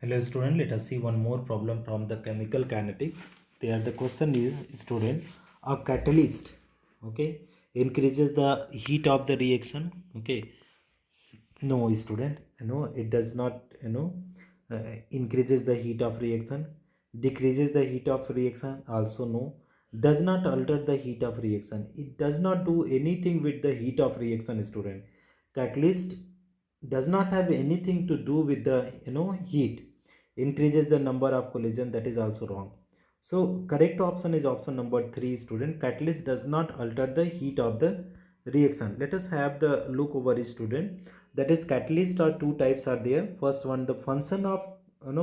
Hello student, let us see one more problem from the chemical kinetics. There the question is, student, a catalyst, okay, increases the heat of the reaction. Okay, no student, it does not, increases the heat of reaction, decreases the heat of reaction, also no, does not alter the heat of reaction. It does not do anything with the heat of reaction, student. Catalyst does not have anything to do with the heat. Increases the number of collision, that is also wrong. So correct option is option number 3, student. Catalyst does not alter the heat of the reaction. Let us have the look over it, student. That is, catalyst are two types are there. First one, the function of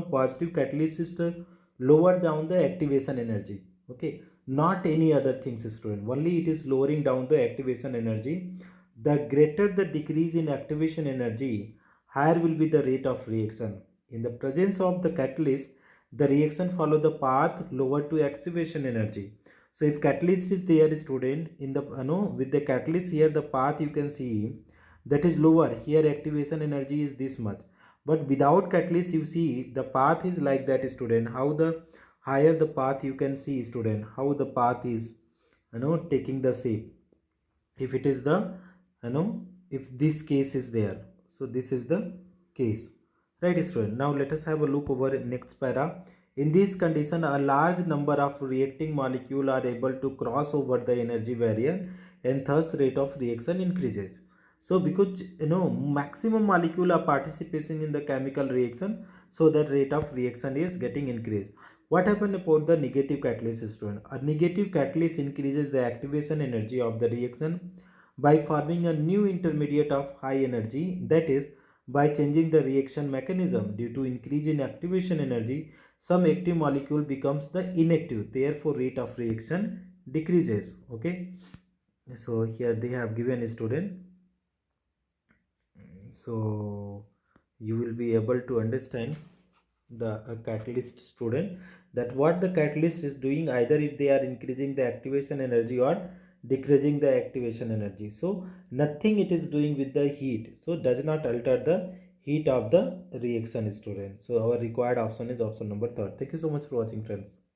positive catalyst is to lower down the activation energy. Okay, not any other things, student. Only it is lowering down the activation energy. The greater the decrease in activation energy, higher will be the rate of reaction. In the presence of the catalyst, the reaction follow the path lower to activation energy. So if catalyst is there, student, in the with the catalyst here, the path you can see that is lower. Here activation energy is this much. But without catalyst, you see the path is like that, student. How the higher the path, you can see, student, how the path is taking the shape. If it is the if this case is there, so this is the case, right, student? Now let us have a look over next para. In this condition, a large number of reacting molecule are able to cross over the energy barrier, and thus rate of reaction increases. So because maximum molecule are participating in the chemical reaction, so that rate of reaction is getting increased. What happened about the negative catalyst, student? A negative catalyst increases the activation energy of the reaction by forming a new intermediate of high energy, that is, by changing the reaction mechanism. Due to increase in activation energy, some active molecule becomes the inactive, therefore rate of reaction decreases. Okay, so here they have given a student, so you will be able to understand the catalyst, student, that what the catalyst is doing, either if they are increasing the activation energy or decreasing the activation energy. So nothing it is doing with the heat, so does not alter the heat of the reaction, student. So our required option is option number 3. Thank you so much for watching, friends.